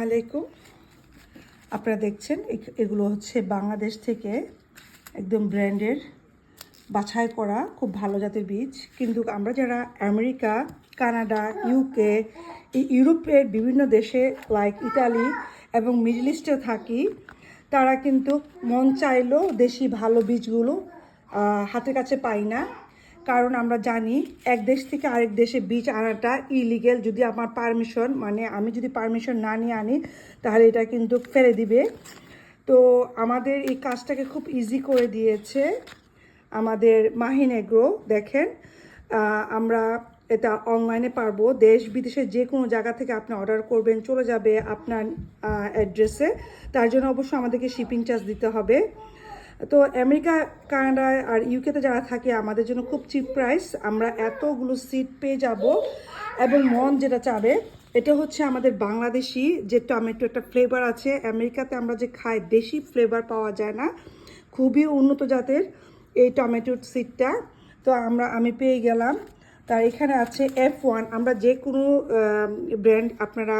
আলাইকুম। আপনারা দেখছেন এগুলো হচ্ছে বাংলাদেশ থেকে একদম ব্র্যান্ডের বাছাই করা খুব ভালো জাতের বীজ। কিন্তু আমরা যারা আমেরিকা, কানাডা, ইউকে, ইউরোপের বিভিন্ন দেশে লাইক ইতালি এবং মিডল ইস্টে থাকি, তারা কিন্তু মন চাইলেও দেশি ভালো বীজগুলো হাতের কাছে পাই না। কারণ আমরা জানি এক দেশ থেকে আরেক দেশে বীজ আনাটা ইলিগেল। যদি আমার পারমিশন আমি যদি পারমিশন না নিয়ে আনি তাহলে এটা কিন্তু ফেলে দিবে। তো আমাদের এই কাজটাকে খুব ইজি করে দিয়েছে আমাদের মাহিন এগ্রো। দেখেন, আমরা এটা অনলাইনে পারবো, দেশ বিদেশে যে কোনো জায়গা থেকে আপনি অর্ডার করবেন, চলে যাবে আপনার অ্যাড্রেসে। তার জন্য অবশ্যই আমাদেরকে শিপিং চার্জ দিতে হবে। তো আমেরিকা, কানাডা আর ইউকেতে যারা থাকে আমাদের জন্য খুব চিপ প্রাইস। আমরা এতগুলো সিড পেয়ে যাব এবং মন যেটা চাবে। এটা হচ্ছে আমাদের বাংলাদেশি যে টমেটো একটা ফ্লেভার আছে। আমেরিকাতে আমরা যে খাই দেশি ফ্লেভার পাওয়া যায় না, খুবই উন্নত জাতের এই টমেটোর সিডটা। তো আমি পেয়ে গেলাম। তার এখানে আছে F1। আমরা যে কোনো ব্র্যান্ড আপনারা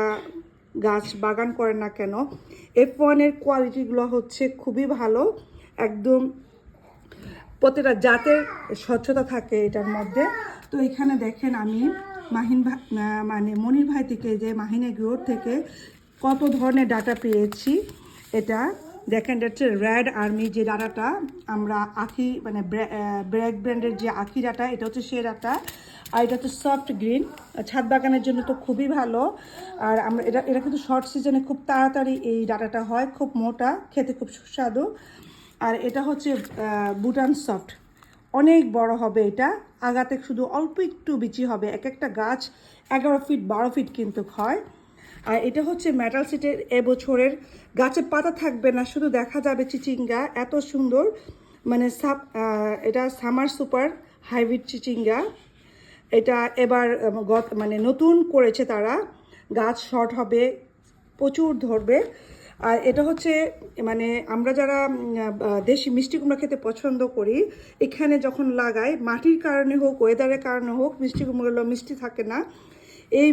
গাছ বাগান করেন না কেন, F1-এর কোয়ালিটিগুলো হচ্ছে খুবই ভালো। একদম প্রতিটা জাতের স্বচ্ছতা থাকে এটার মধ্যে। তো এখানে দেখেন আমি মাহিন ভাই মনির ভাই থেকে, যে মাহিন এগ্রো থেকে কত ধরনের ডাটা পেয়েছি। এটা দেখেন, এটা হচ্ছে রেড আর্মি যে ডাটাটা আমরা আখি ব্র্যাক ব্র্যান্ডের যে আখি ডাটা, এটা হচ্ছে সে ডাটা। আর এটা হচ্ছে সফট গ্রিন, ছাদ বাগানের জন্য তো খুবই ভালো। আর আমরা এটা কিন্তু শর্ট সিজনে খুব তাড়াতাড়ি এই ডাটাটা হয়, খুব মোটা, খেতে খুব সুস্বাদু। আর এটা হচ্ছে বুটান সফট, অনেক বড় হবে এটা। আগাতে শুধু অল্প একটু বিচি হবে, এক একটা গাছ 11 ফিট 12 ফিট কিন্তু হয়। আর এটা হচ্ছে মেটাল সিটের এবছরের। গাছে পাতা থাকবে না, শুধু দেখা যাবে চিচিঙ্গা, এত সুন্দর। এটা সামার সুপার হাইব্রিড চিচিঙ্গা। এটা এবার নতুন করেছে তারা, গাছ শর্ট হবে, প্রচুর ধরবে। আর এটা হচ্ছে আমরা যারা দেশি মিষ্টি কুমড়া খেতে পছন্দ করি, এখানে যখন লাগাই, মাটির কারণে হোক ওয়েদারের কারণে হোক, মিষ্টি কুমড়াগুলো মিষ্টি থাকে না। এই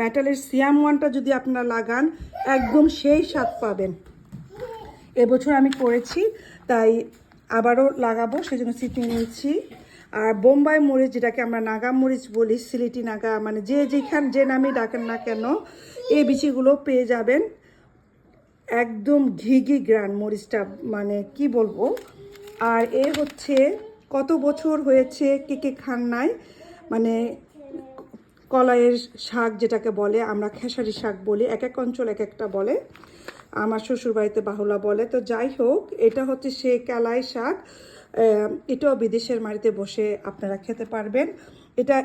মেটালের সিয়াম ওয়ানটা যদি আপনারা লাগান, একদম সেই স্বাদ পাবেন। এবছর আমি করেছি, তাই আবারও লাগাবো, সেজন্য সিট নিয়েছি। আর বোম্বাই মরিচ, যেটাকে আমরা নাগা মরিচ বলি, সিলেটি নাগা, যে নামে ডাকেন না কেন, এই বিচিগুলো পেয়ে যাবেন। একদম ঘি গ্রান মরিচটা, কি বলবো। আর এ হচ্ছে কত বছর হয়েছে কে খান নাই, কলাইয়ের শাক যেটাকে বলে, আমরা খেসারি শাক বলি, এক এক অঞ্চল এক একটা বলে। আমার শ্বশুরবাড়িতে বাহুলা বলে। তো যাই হোক, এটা হচ্ছে সে কালাই শাক। এটাও বিদেশের মাটিতে বসে আপনারা খেতে পারবেন। এটা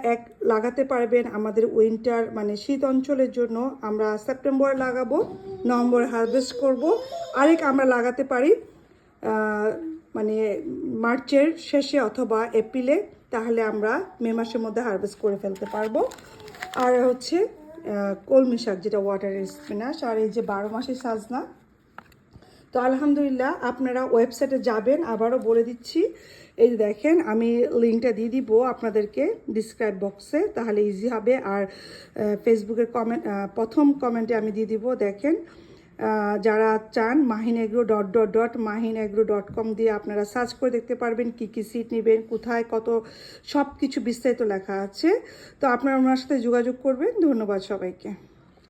লাগাতে পারবেন আমাদের উইন্টার শীত অঞ্চলের জন্য। আমরা সেপ্টেম্বরে লাগাবো, নভেম্বরে হারভেস্ট করব। আরেক আমরা লাগাতে পারি মার্চের শেষে অথবা এপ্রিলে, তাহলে আমরা মে মাসের মধ্যে হারভেস্ট করে ফেলতে পারবো। আর হচ্ছে কলমি শাক, যেটা ওয়াটারের স্পিনাচ। আর এই যে 12 মাসের সাজনা। তো আলহামদুলিল্লাহ, আপনারা ওয়েবসাইটে যাবেন, আবারও বলে দিচ্ছি। এই দেখেন, আমি লিঙ্কটা দিয়ে দিব আপনাদেরকে ডিসক্রাইব বক্সে, তাহলে ইজি হবে। আর ফেসবুকের প্রথম কমেন্টে আমি দিয়ে দিব। দেখেন, যারা চান mahinagro.mahinagro.com দিয়ে আপনারা সার্চ করে দেখতে পারবেন কি কি সিট নেবেন, কোথায় কত, সব কিছু বিস্তারিত লেখা আছে। তো আপনারা ওনার সাথে যোগাযোগ করবেন। ধন্যবাদ সবাইকে।